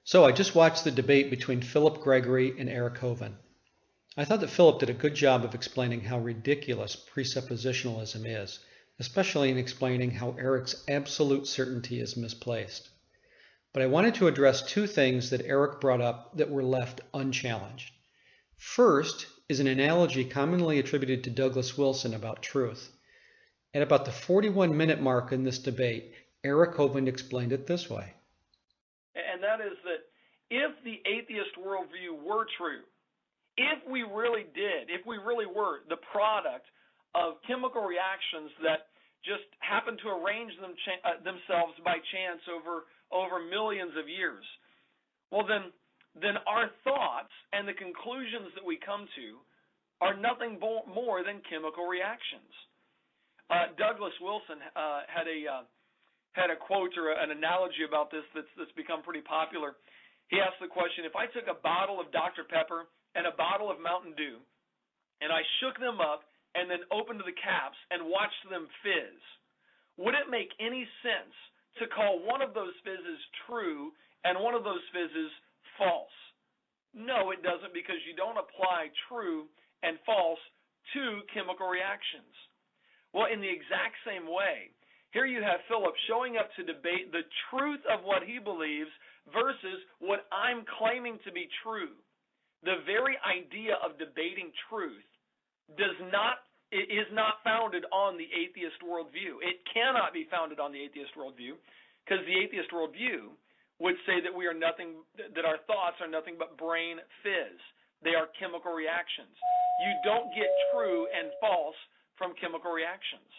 So I just watched the debate between Philip Gregory and Eric Hovind. I thought that Philip did a good job of explaining how ridiculous presuppositionalism is, especially in explaining how Eric's absolute certainty is misplaced. But I wanted to address two things that Eric brought up that were left unchallenged. First is an analogy commonly attributed to Douglas Wilson about truth. At about the 41-minute mark in this debate, Eric Hovind explained it this way. And that is that if the atheist worldview were true, if we really were the product of chemical reactions that just happen to arrange themselves by chance over millions of years, well then our thoughts and the conclusions that we come to are nothing more than chemical reactions. Douglas Wilson had a quote or an analogy about this that's become pretty popular. He asked the question, if I took a bottle of Dr. Pepper and a bottle of Mountain Dew and I shook them up and then opened the caps and watched them fizz, would it make any sense to call one of those fizzes true and one of those fizzes false? No, it doesn't, because you don't apply true and false to chemical reactions. Well, in the exact same way, here you have Philip showing up to debate the truth of what he believes versus what I'm claiming to be true. The very idea of debating truth is not founded on the atheist worldview. It cannot be founded on the atheist worldview, because the atheist worldview would say that that our thoughts are nothing but brain fizz. They are chemical reactions. You don't get true and false from chemical reactions.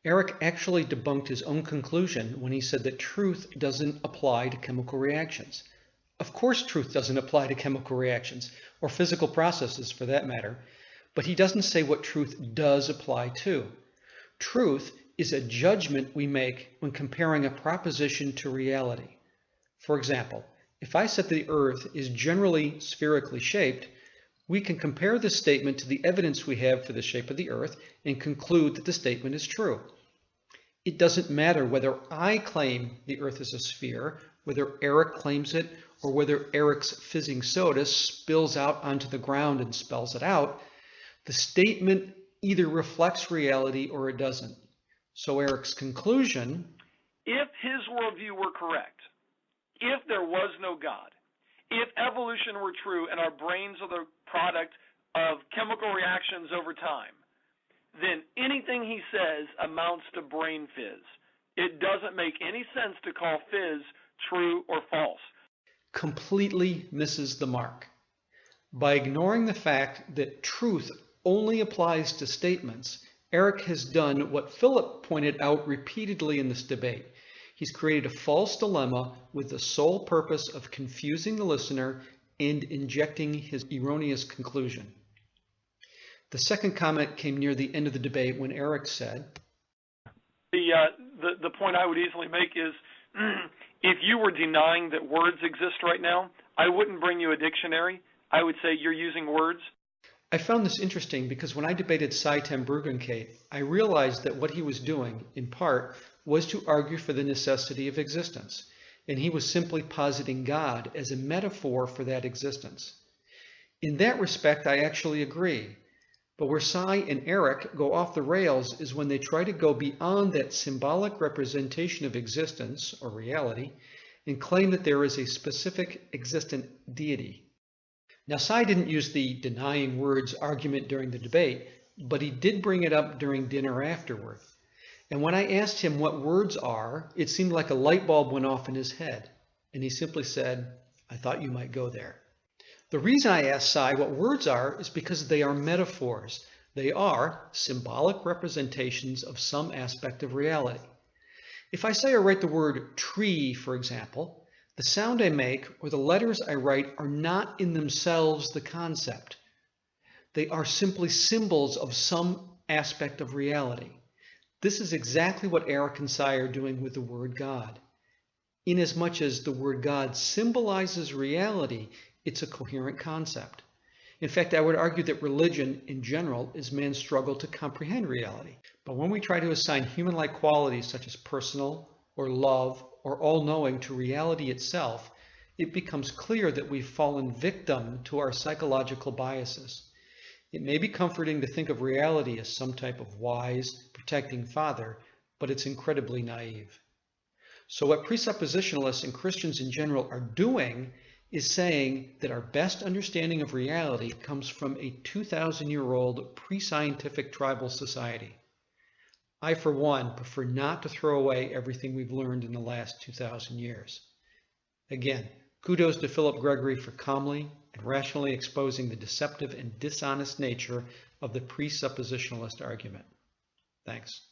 Eric actually debunked his own conclusion when he said that truth doesn't apply to chemical reactions. Of course truth doesn't apply to chemical reactions, or physical processes for that matter, but he doesn't say what truth does apply to. Truth is a judgment we make when comparing a proposition to reality. For example, if I said the Earth is generally spherically shaped, we can compare this statement to the evidence we have for the shape of the Earth and conclude that the statement is true. It doesn't matter whether I claim the Earth is a sphere, whether Eric claims it, or whether Eric's fizzing soda spills out onto the ground and spells it out. The statement either reflects reality or it doesn't. So Eric's conclusion, if his worldview were correct, if there was no God, if evolution were true and our brains are the product of chemical reactions over time, then anything he says amounts to brain fizz. It doesn't make any sense to call fizz true or false. Completely misses the mark. By ignoring the fact that truth only applies to statements, Eric has done what Philip pointed out repeatedly in this debate. He's created a false dilemma with the sole purpose of confusing the listener and injecting his erroneous conclusion. The second comment came near the end of the debate when Eric said, the point I would easily make is, if you were denying that words exist right now, I wouldn't bring you a dictionary. I would say you're using words. I found this interesting because when I debated Cy ten Bruggencate, I realized that what he was doing, in part, was to argue for the necessity of existence, and he was simply positing God as a metaphor for that existence. In that respect, I actually agree. But where Cy and Eric go off the rails is when they try to go beyond that symbolic representation of existence, or reality, and claim that there is a specific existent deity. Now, Cy didn't use the denying words argument during the debate, but he did bring it up during dinner afterward. And when I asked him what words are, it seemed like a light bulb went off in his head. And he simply said, I thought you might go there. The reason I asked Cy what words are is because they are metaphors. They are symbolic representations of some aspect of reality. If I say or write the word tree, for example, the sound I make or the letters I write are not in themselves the concept. They are simply symbols of some aspect of reality. This is exactly what Eric and Cy are doing with the word God. Inasmuch as the word God symbolizes reality, it's a coherent concept. In fact, I would argue that religion in general is man's struggle to comprehend reality. But when we try to assign human-like qualities such as personal or love or all-knowing to reality itself, it becomes clear that we've fallen victim to our psychological biases. It may be comforting to think of reality as some type of wise, protecting father, but it's incredibly naive. So what presuppositionalists and Christians in general are doing is saying that our best understanding of reality comes from a 2,000-year-old pre-scientific tribal society. I, for one, prefer not to throw away everything we've learned in the last 2,000 years. Again, kudos to Philip Gregory for calmly and rationally exposing the deceptive and dishonest nature of the presuppositionalist argument. Thanks.